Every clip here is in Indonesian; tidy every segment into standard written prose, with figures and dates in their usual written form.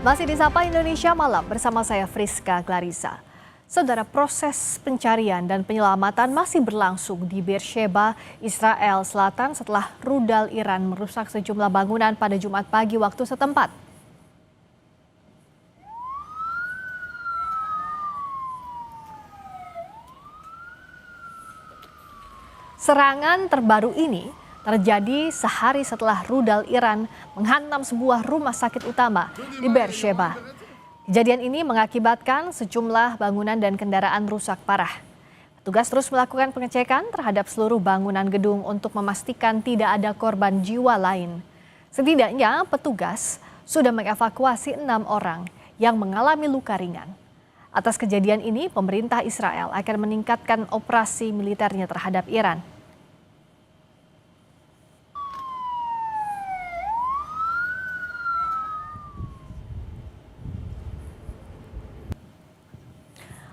Masih di Sapa Indonesia Malam bersama saya Friska Clarissa. Saudara, proses pencarian dan penyelamatan masih berlangsung di Beersheba, Israel Selatan setelah rudal Iran merusak sejumlah bangunan pada Jumat pagi waktu setempat. Serangan terbaru ini terjadi sehari setelah rudal Iran menghantam sebuah rumah sakit utama di Beersheba. Kejadian ini mengakibatkan sejumlah bangunan dan kendaraan rusak parah. Petugas terus melakukan pengecekan terhadap seluruh bangunan gedung untuk memastikan tidak ada korban jiwa lain. Setidaknya petugas sudah mengevakuasi 6 orang yang mengalami luka ringan. Atas kejadian ini, pemerintah Israel akan meningkatkan operasi militernya terhadap Iran.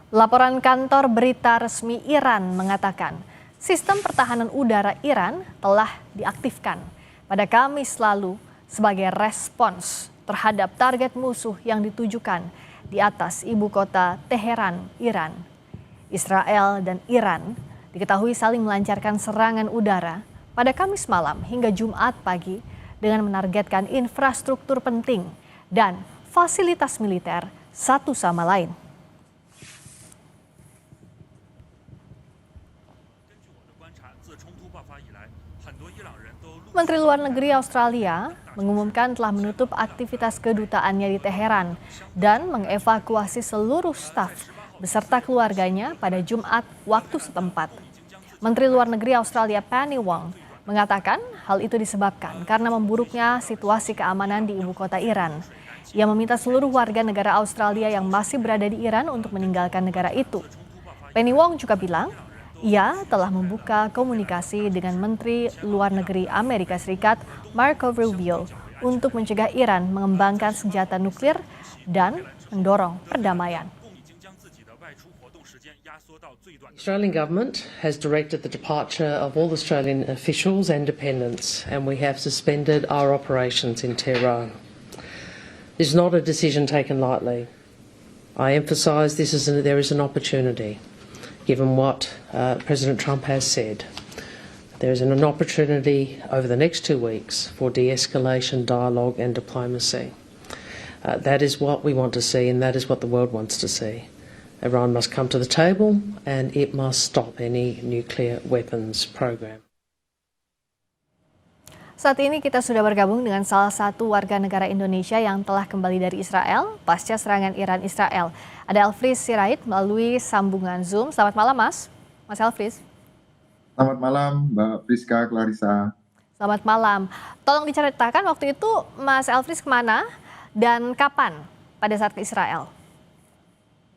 Laporan kantor berita resmi Iran mengatakan, sistem pertahanan udara Iran telah diaktifkan pada Kamis lalu sebagai respons terhadap target musuh yang ditujukan di atas ibu kota Teheran, Iran. Israel dan Iran diketahui saling melancarkan serangan udara pada Kamis malam hingga Jumat pagi dengan menargetkan infrastruktur penting dan fasilitas militer satu sama lain. Menteri Luar Negeri Australia mengumumkan telah menutup aktivitas kedutaannya di Teheran dan mengevakuasi seluruh staf beserta keluarganya pada Jumat waktu setempat. Menteri Luar Negeri Australia Penny Wong mengatakan hal itu disebabkan karena memburuknya situasi keamanan di ibu kota Iran. Ia meminta seluruh warga negara Australia yang masih berada di Iran untuk meninggalkan negara itu. Penny Wong juga bilang, ia telah membuka komunikasi dengan Menteri Luar Negeri Amerika Serikat Marco Rubio untuk mencegah Iran mengembangkan senjata nuklir dan mendorong perdamaian. The Australian government has directed the departure of all Australian officials and dependents, and we have suspended our operations in Tehran. This is not a decision taken lightly. I emphasise there is an opportunity. Given what President Trump has said, there is an opportunity over the next 2 weeks for de-escalation, dialogue and diplomacy. That is what we want to see, and that is what the world wants to see. Iran must come to the table and it must stop any nuclear weapons program. Saat ini kita sudah bergabung dengan salah satu warga negara Indonesia yang telah kembali dari Israel pasca serangan Iran Israel. Ada Elfries Sirait melalui sambungan Zoom. Selamat malam, Mas. Mas Elfries. Selamat malam, Mbak Friska Clarissa. Selamat malam. Tolong diceritakan waktu itu Mas Elfries kemana dan kapan pada saat ke Israel?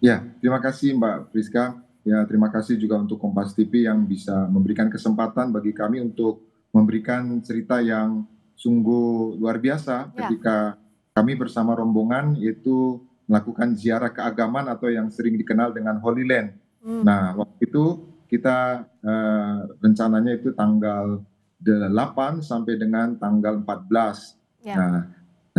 Ya, terima kasih Mbak Friska. Ya, terima kasih juga untuk Kompas TV yang bisa memberikan kesempatan bagi kami untuk memberikan cerita yang sungguh luar biasa ketika kami bersama rombongan yaitu melakukan ziarah keagamaan atau yang sering dikenal dengan Holy Land. Nah, waktu itu kita rencananya itu tanggal 8 sampai dengan tanggal 14. Nah,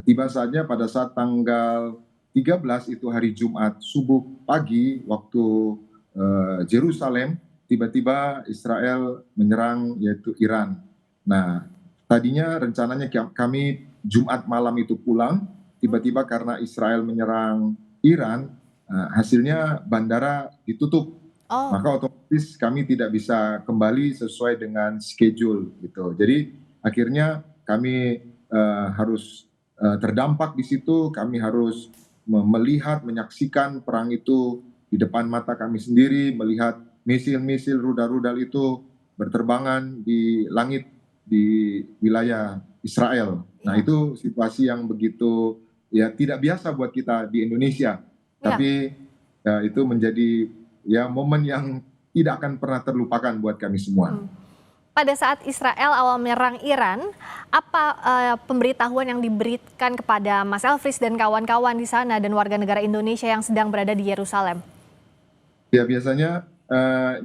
tiba saja pada saat tanggal 13 itu hari Jumat subuh pagi waktu Yerusalem, tiba-tiba Israel menyerang yaitu Iran. Nah, tadinya rencananya kami Jumat malam itu pulang, tiba-tiba karena Israel menyerang Iran, hasilnya bandara ditutup. Maka otomatis kami tidak bisa kembali sesuai dengan schedule gitu. Jadi akhirnya kami harus terdampak di situ, kami harus melihat, menyaksikan perang itu di depan mata kami sendiri, melihat misil-misil rudal-rudal itu berterbangan di langit di wilayah Israel. Nah, itu situasi yang begitu ya tidak biasa buat kita di Indonesia. Tapi ya, itu menjadi ya momen yang tidak akan pernah terlupakan buat kami semua. Pada saat Israel awal menyerang Iran, apa pemberitahuan yang diberikan kepada Mas Elfries dan kawan-kawan di sana dan warga negara Indonesia yang sedang berada di Yerusalem? Ya, biasanya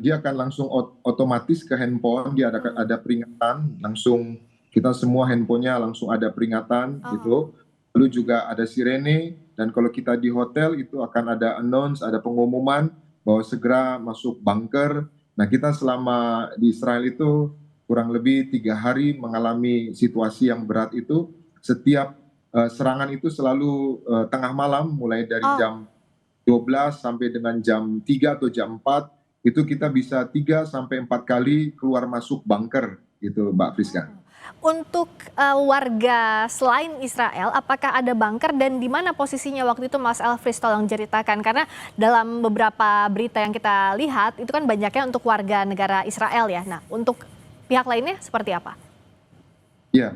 dia akan langsung otomatis ke handphone, dia ada peringatan, langsung kita semua handphonenya langsung ada peringatan gitu. Lalu juga ada sirene, dan kalau kita di hotel itu akan ada announce, ada pengumuman bahwa segera masuk bunker. Nah, kita selama di Israel itu kurang lebih 3 hari mengalami situasi yang berat itu. Setiap serangan itu selalu tengah malam, mulai dari Oh, jam 12 sampai dengan jam 3 atau jam 4, itu kita bisa 3 sampai 4 kali keluar masuk bunker gitu, Mbak Friska. untuk warga selain Israel, apakah ada bunker dan di mana posisinya waktu itu Mas Elfries, tolong ceritakan. Karena dalam beberapa berita yang kita lihat, itu kan banyaknya untuk warga negara Israel ya. Nah, untuk pihak lainnya seperti apa? Ya,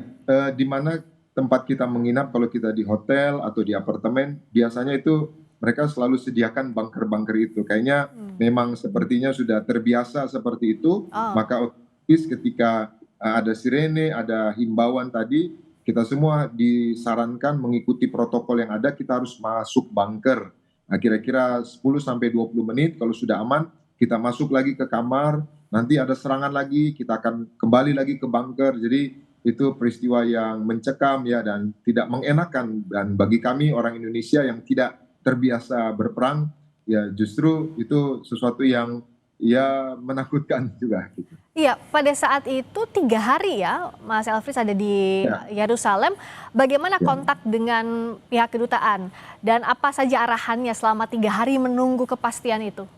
di mana tempat kita menginap kalau kita di hotel atau di apartemen, biasanya itu mereka selalu sediakan bunker-bunker itu. Kayaknya memang sepertinya sudah terbiasa seperti itu, Oh, maka otomatis ketika ada sirene, ada himbauan tadi, kita semua disarankan mengikuti protokol yang ada, kita harus masuk bunker. Nah, kira-kira 10 sampai 20 menit kalau sudah aman, kita masuk lagi ke kamar, nanti ada serangan lagi, kita akan kembali lagi ke bunker. Jadi itu peristiwa yang mencekam ya dan tidak mengenakan, dan bagi kami orang Indonesia yang tidak terbiasa berperang ya justru itu sesuatu yang ya menakutkan juga gitu. iya, pada saat itu 3 hari ya Mas Elfries ada di Ya, Yerusalem. Bagaimana ya. kontak dengan pihak kedutaan dan apa saja arahannya selama 3 hari menunggu kepastian itu?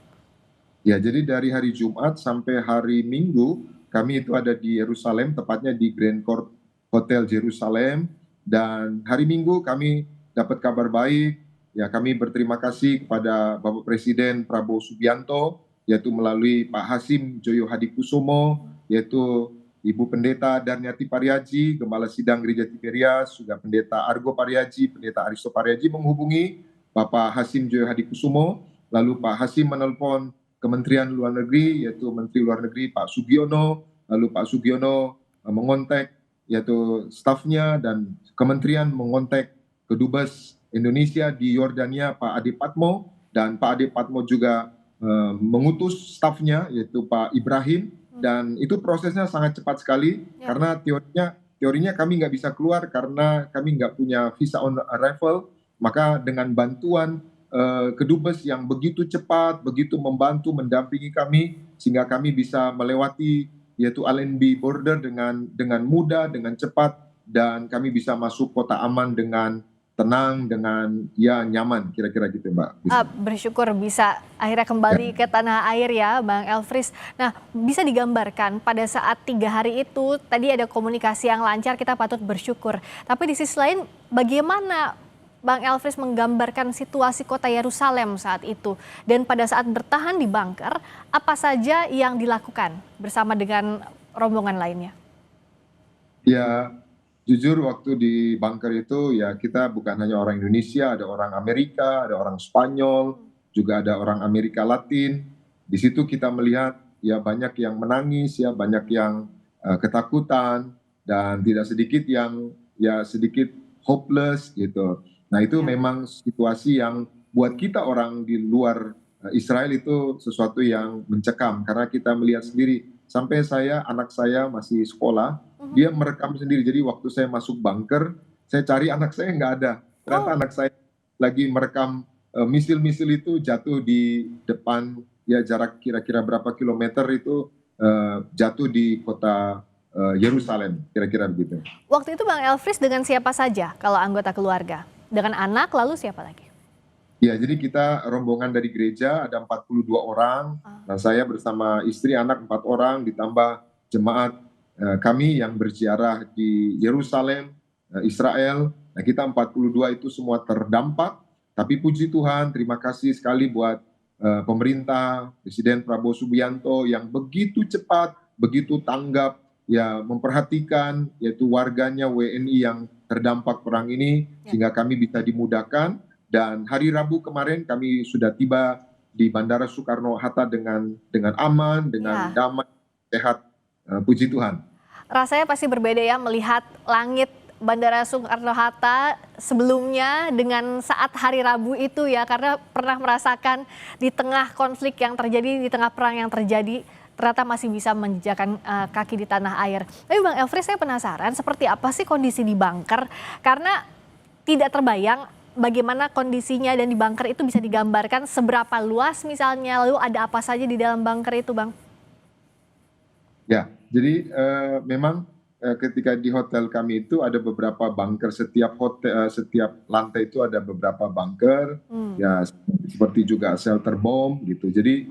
Ya, jadi dari hari Jumat sampai hari Minggu kami itu ada di Yerusalem, tepatnya di Grand Court Hotel Jerusalem. Dan hari Minggu kami dapat kabar baik. Ya, kami berterima kasih kepada Bapak Presiden Prabowo Subianto, yaitu melalui Pak Hasim Joyo Hadikusumo, yaitu Ibu Pendeta Darniati Pariaji, Gembala Sidang Gereja Tiberias, juga Pendeta Argo Pariaji, Pendeta Aristo Pariaji menghubungi Bapak Hasim Joyo Hadikusumo. Lalu Pak Hasim menelpon Kementerian Luar Negeri, yaitu Menteri Luar Negeri Pak Sugiono, lalu Pak Sugiono mengontak yaitu stafnya, dan kementerian mengontak Kedubes Indonesia di Yordania Pak Ade Patmo, dan Pak Ade Patmo juga mengutus stafnya yaitu Pak Ibrahim, dan itu prosesnya sangat cepat sekali Ya. karena teorinya kami nggak bisa keluar karena kami nggak punya visa on arrival, maka dengan bantuan Kedubes yang begitu cepat, begitu membantu, mendampingi kami, sehingga kami bisa melewati yaitu Allenby border dengan mudah, dengan cepat, dan kami bisa masuk kota aman dengan tenang, dengan ya nyaman, kira-kira gitu Mbak. Bersyukur bisa akhirnya Ya. kembali ke tanah air ya Bang Elfries. Nah, bisa digambarkan pada saat 3 hari itu tadi ada komunikasi yang lancar, kita patut bersyukur. Tapi di sisi lain bagaimana Bang Elfries menggambarkan situasi kota Yerusalem saat itu? Dan pada saat bertahan di bunker, apa saja yang dilakukan bersama dengan rombongan lainnya? Ya, jujur waktu di bunker itu ya kita bukan hanya orang Indonesia, ada orang Amerika, ada orang Spanyol, juga ada orang Amerika Latin. Di situ kita melihat ya banyak yang menangis, ya banyak yang ketakutan, dan tidak sedikit yang ya sedikit hopeless gitu. Nah, itu Ya. memang situasi yang buat kita orang di luar Israel itu sesuatu yang mencekam karena kita melihat sendiri. Sampai anak saya masih sekolah, dia merekam sendiri. Jadi waktu saya masuk bunker, saya cari anak saya nggak ada. Ternyata Oh, anak saya lagi merekam misil-misil itu jatuh di depan, ya jarak kira-kira berapa kilometer itu jatuh di kota Yerusalem, kira-kira begitu. waktu itu Bang Elfries dengan siapa saja kalau anggota keluarga? Dengan anak, lalu siapa lagi? Ya, jadi kita rombongan dari gereja ada 42 orang. Nah, saya bersama istri, anak 4 orang, ditambah jemaat kami yang berziarah di Yerusalem, Israel. Nah, kita 42 itu semua terdampak. Tapi puji Tuhan, terima kasih sekali buat pemerintah, Presiden Prabowo Subianto yang begitu cepat, begitu tanggap, ya memperhatikan yaitu warganya WNI yang terdampak perang ini, sehingga kami bisa dimudahkan. Dan hari Rabu kemarin kami sudah tiba di Bandara Soekarno-Hatta dengan aman, dengan Ya. damai, sehat. Puji Tuhan. Rasanya pasti berbeda ya melihat langit Bandara Soekarno-Hatta sebelumnya dengan saat hari Rabu itu ya, karena pernah merasakan di tengah konflik yang terjadi, di tengah perang yang terjadi, ternyata masih bisa menjejakkan kaki di tanah air. Tapi Bang Elfries, saya penasaran seperti apa sih kondisi di bunker, karena tidak terbayang bagaimana kondisinya dan di bunker itu bisa digambarkan seberapa luas misalnya, lalu ada apa saja di dalam bunker itu, Bang? Ya, jadi memang ketika di hotel kami itu ada beberapa bunker, setiap hotel, setiap lantai itu ada beberapa bunker, ya seperti juga shelter bomb gitu. Jadi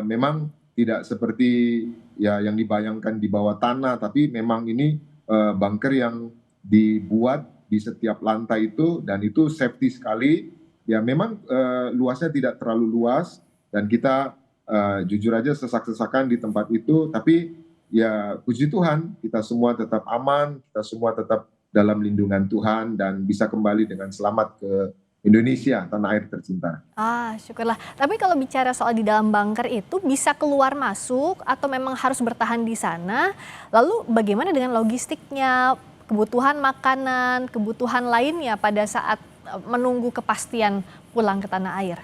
memang tidak seperti ya yang dibayangkan di bawah tanah, tapi memang ini bunker yang dibuat di setiap lantai itu dan itu safety sekali. Ya memang luasnya tidak terlalu luas dan kita jujur aja sesak-sesakan di tempat itu, tapi ya puji Tuhan kita semua tetap aman, kita semua tetap dalam lindungan Tuhan dan bisa kembali dengan selamat ke Indonesia, tanah air tercinta. Ah, syukurlah. Tapi kalau bicara soal di dalam bunker itu bisa keluar masuk atau memang harus bertahan di sana? Lalu bagaimana dengan logistiknya, kebutuhan makanan, kebutuhan lainnya pada saat menunggu kepastian pulang ke tanah air?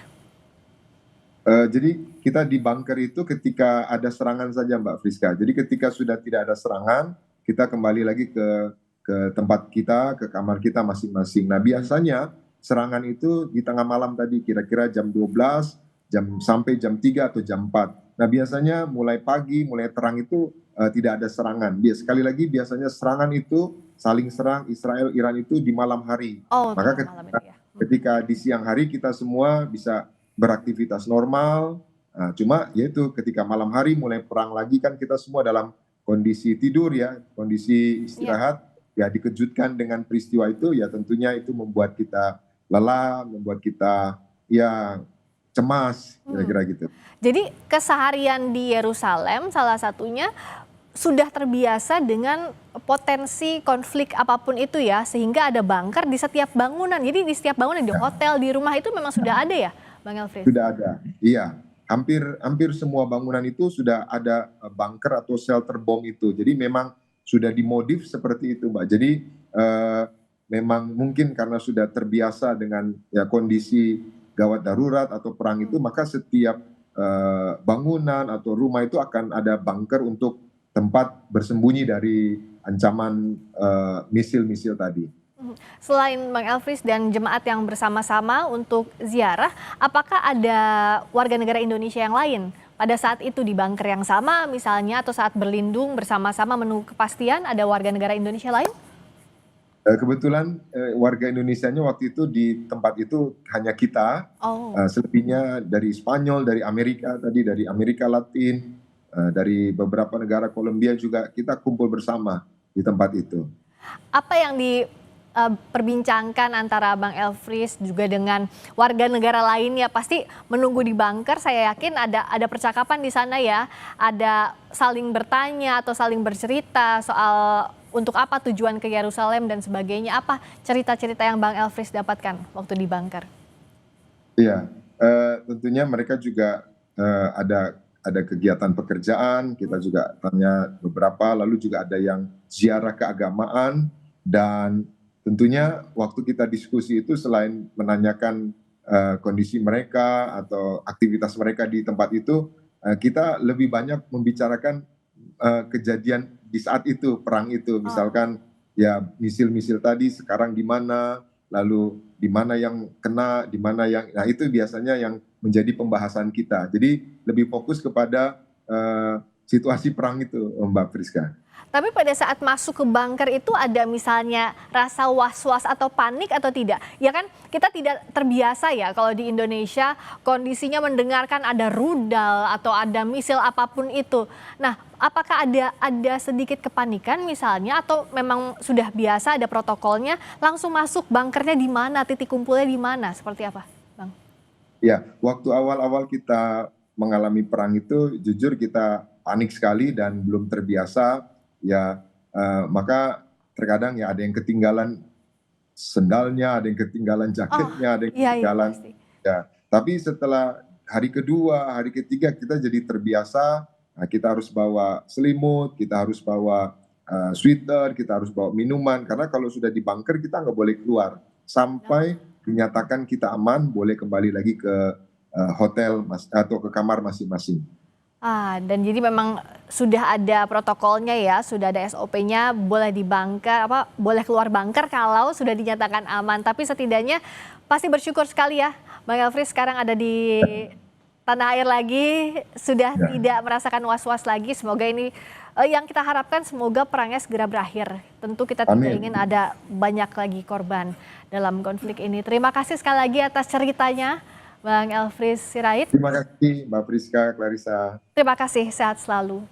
Jadi kita di bunker itu ketika ada serangan saja Mbak Friska. Jadi ketika sudah tidak ada serangan, kita kembali lagi ke tempat kita, ke kamar kita masing-masing. Nah biasanya serangan itu di tengah malam tadi, kira-kira jam 12, sampai jam 3 atau jam 4. Nah biasanya mulai pagi, mulai terang itu tidak ada serangan. Sekali lagi biasanya serangan itu saling serang Israel, Iran itu di malam hari. Oh, Maka tengah malam itu ya. ketika di siang hari kita semua bisa beraktivitas normal. Nah, cuma yaitu ketika malam hari mulai perang lagi kan kita semua dalam kondisi tidur ya, kondisi istirahat, ya dikejutkan dengan peristiwa itu ya tentunya itu membuat kita lelah, membuat kita ya cemas, kira-kira gitu. Jadi keseharian di Yerusalem salah satunya sudah terbiasa dengan potensi konflik apapun itu ya, sehingga ada bunker di setiap bangunan. Jadi di setiap bangunan, di hotel, di rumah itu memang sudah ada ya, Bang Elfries? Sudah ada, iya. Hampir semua bangunan itu sudah ada bunker atau shelter bomb itu. Jadi memang sudah dimodif seperti itu, Mbak. Jadi memang mungkin karena sudah terbiasa dengan ya kondisi gawat darurat atau perang itu, maka setiap bangunan atau rumah itu akan ada bunker untuk tempat bersembunyi dari ancaman misil-misil tadi. Selain Bang Elfries dan jemaat yang bersama-sama untuk ziarah, apakah ada warga negara Indonesia yang lain pada saat itu di bunker yang sama misalnya atau saat berlindung bersama-sama menunggu kepastian, ada warga negara Indonesia lain? Kebetulan warga Indonesianya waktu itu di tempat itu hanya kita, selebihnya dari Spanyol, dari Amerika tadi, dari Amerika Latin, dari beberapa negara, Kolombia juga kita kumpul bersama di tempat itu. Apa yang diperbincangkan antara Bang Elfries juga dengan warga negara lainnya? Pasti menunggu di bunker, saya yakin ada percakapan di sana ya, ada saling bertanya atau saling bercerita soal untuk apa tujuan ke Yerusalem dan sebagainya. Apa cerita-cerita yang Bang Elfries dapatkan waktu di bunker? Iya, tentunya mereka juga ada kegiatan pekerjaan, kita juga tanya beberapa, lalu juga ada yang ziarah keagamaan, dan tentunya waktu kita diskusi itu selain menanyakan kondisi mereka atau aktivitas mereka di tempat itu, kita lebih banyak membicarakan kejadian di saat itu, perang itu, misalkan ya misil-misil tadi sekarang di mana, lalu di mana yang kena, di mana yang, nah itu biasanya yang menjadi pembahasan kita. Jadi lebih fokus kepada situasi perang itu, Mbak Friska. Tapi pada saat masuk ke bunker itu ada misalnya rasa was-was atau panik atau tidak? Ya kan kita tidak terbiasa ya kalau di Indonesia kondisinya mendengarkan ada rudal atau ada misil apapun itu. Nah, apakah ada sedikit kepanikan misalnya atau memang sudah biasa ada protokolnya langsung masuk bunkernya di mana, titik kumpulnya di mana, seperti apa, Bang? Ya, waktu awal-awal kita mengalami perang itu jujur kita panik sekali dan belum terbiasa. Ya, maka terkadang ya ada yang ketinggalan sendalnya, ada yang ketinggalan jaketnya, ada yang ketinggalan. Ya, tapi setelah hari kedua, hari ketiga kita jadi terbiasa. Nah, kita harus bawa selimut, kita harus bawa sweater, kita harus bawa minuman. Karena kalau sudah di bunker kita nggak boleh keluar sampai dinyatakan kita aman, boleh kembali lagi ke hotel atau ke kamar masing-masing. Dan jadi memang sudah ada protokolnya ya, sudah ada SOP-nya, boleh boleh keluar bunker kalau sudah dinyatakan aman. Tapi setidaknya pasti bersyukur sekali ya, Bang Elfries sekarang ada di tanah air lagi, sudah tidak merasakan was-was lagi. Semoga ini yang kita harapkan, semoga perangnya segera berakhir. Tentu kita tidak ingin ada banyak lagi korban dalam konflik ini. Terima kasih sekali lagi atas ceritanya, Bang Elfries Sirait. Terima kasih Mbak Priska, Clarissa. Terima kasih, sehat selalu.